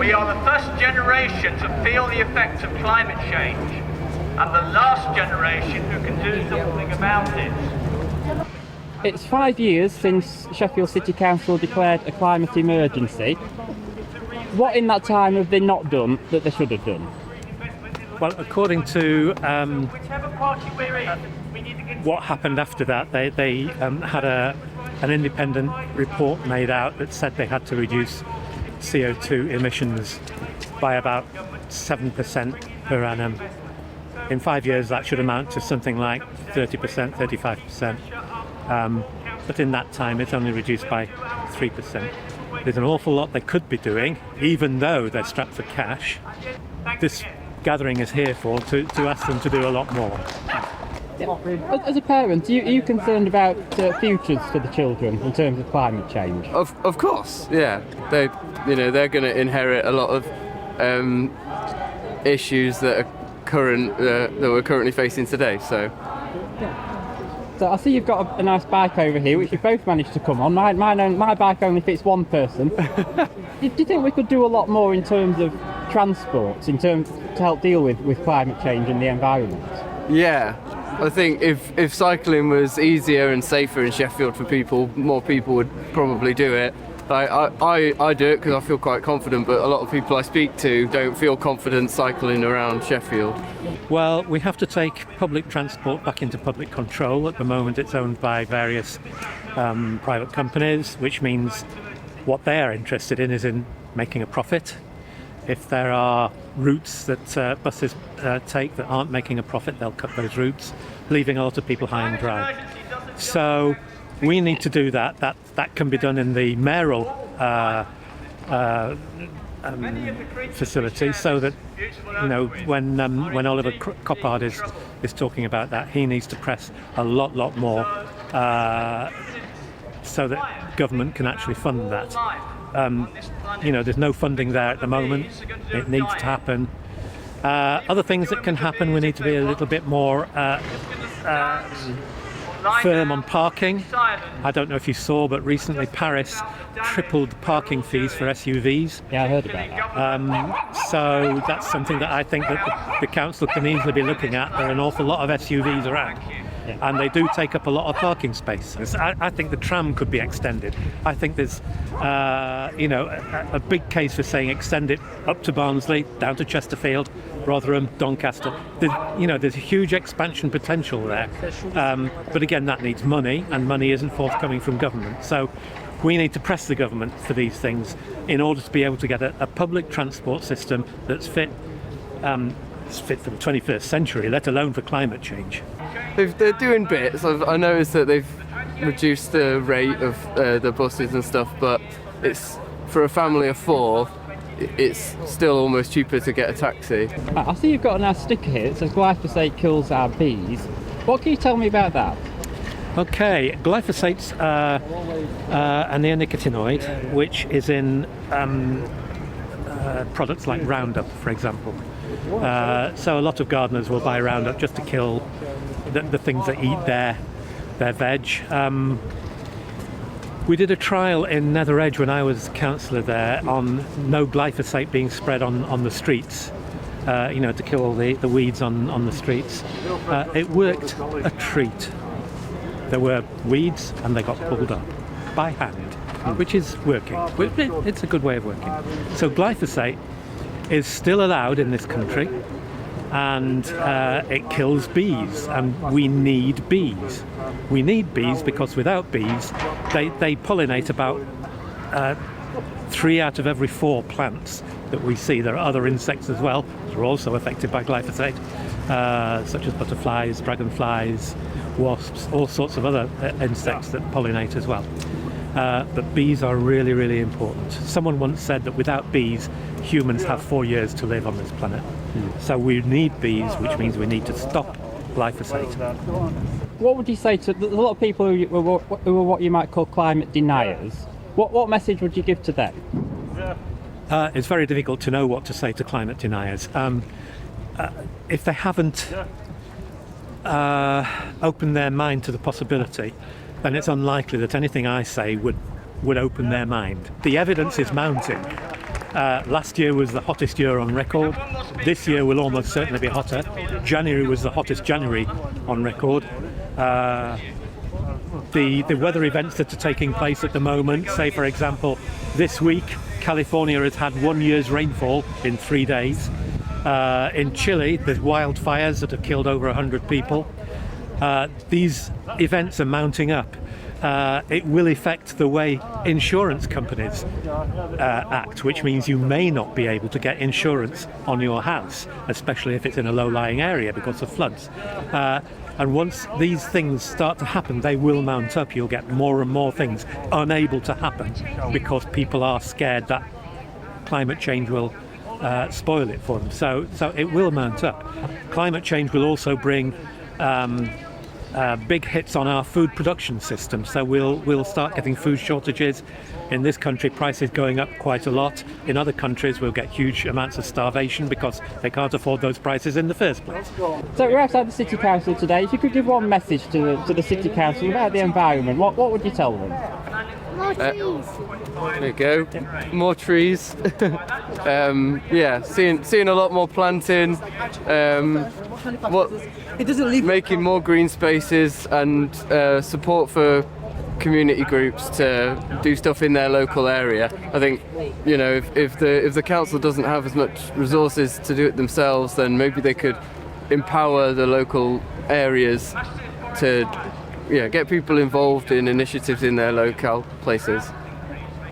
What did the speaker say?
We are the first generation to feel the effects of climate change and the last generation who can do something about it. It's 5 years since Sheffield City Council declared a climate emergency. What in that time have they not done that they should have done? Well, according to what happened after that, they had an independent report made out that said they had to reduce CO2 emissions by about 7% per annum. In 5 years, that should amount to something like 30%, 35%. But in that time, it's only reduced by 3%. There's an awful lot they could be doing, even though they're strapped for cash. This gathering is here to ask them to do a lot more. As a parent, are you concerned about futures for the children in terms of climate change? Of course, yeah. They're going to inherit a lot of issues that we're currently facing today. So I see you've got a nice bike over here, which you've both managed to come on. My bike only fits one person. Do you think we could do a lot more in terms of transport, to help deal with climate change and the environment? Yeah, I think if cycling was easier and safer in Sheffield for people, more people would probably do it. I do it because I feel quite confident, but a lot of people I speak to don't feel confident cycling around Sheffield. Well, we have to take public transport back into public control. At the moment, it's owned by various private companies, which means what they are interested in is in making a profit. If there are routes that buses take that aren't making a profit, they'll cut those routes, leaving a lot of people high and dry. So we need to do that. That can be done in the mayoral facility, so that when Oliver Coppard is talking about that, he needs to press a lot more so that government can actually fund that. There's no funding there at the moment. It needs to happen. Other things that can happen, we need to be a little bit more firm on parking. I don't know if you saw, but recently Paris tripled parking fees for SUVs. Yeah, I heard about that. So that's something that I think that the council can easily be looking at. There are an awful lot of SUVs around. Yeah. And they do take up a lot of parking spaces. I think the tram could be extended. I think there's, a big case for saying extend it up to Barnsley, down to Chesterfield, Rotherham, Doncaster. There's a huge expansion potential there. But again, that needs money, and money isn't forthcoming from government. So we need to press the government for these things in order to be able to get a public transport system that's fit for the 21st century, let alone for climate change. They're doing bits. I noticed that they've reduced the rate of the buses and stuff, but it's for a family of 4. It's still almost cheaper to get a taxi. I see you've got a nice sticker here that says glyphosate kills our bees. What can you tell me about that? Okay, glyphosate's a neonicotinoid which is in products like Roundup, for example. So a lot of gardeners will buy Roundup just to kill the things that eat their veg. We did a trial in Nether Edge when I was councillor there on no glyphosate being spread on the streets, to kill all the weeds on the streets. It worked a treat. There were weeds and they got pulled up by hand, which is working. It's a good way of working. So glyphosate is still allowed in this country, and it kills bees, and we need bees. We need bees because without bees, they pollinate about 3 out of every 4 plants that we see. There are other insects as well that are also affected by glyphosate, such as butterflies, dragonflies, wasps, all sorts of other insects that pollinate as well. But bees are really, really important. Someone once said that without bees, humans have 4 years to live on this planet. So we need bees, which means we need to stop glyphosate. What would you say to a lot of people who are what you might call climate deniers? What message would you give to them? It's very difficult to know what to say to climate deniers. If they haven't opened their mind to the possibility, then it's unlikely that anything I say would open their mind. The evidence is mounting. Last year was the hottest year on record. This year will almost certainly be hotter. January was the hottest January on record. The weather events that are taking place at the moment, say for example, this week California has had 1 year's rainfall in 3 days. In Chile, there's wildfires that have killed over 100 people. These events are mounting up. It will affect the way insurance companies act, which means you may not be able to get insurance on your house, especially if it's in a low-lying area because of floods. And once these things start to happen, they will mount up. You'll get more and more things unable to happen because people are scared that climate change will spoil it for them. So it will mount up. Climate change will also bring big hits on our food production system. So we'll start getting food shortages. In this country, prices going up quite a lot. In other countries, we'll get huge amounts of starvation because they can't afford those prices in the first place. So we're outside the City Council today. If you could give one message to the City Council about the environment, what would you tell them? More trees. There you go. More trees. Yeah, seeing a lot more planting. Making more green spaces and support for community groups to do stuff in their local area. I think, you know, if the council doesn't have as much resources to do it themselves, then maybe they could empower the local areas to get people involved in initiatives in their local places.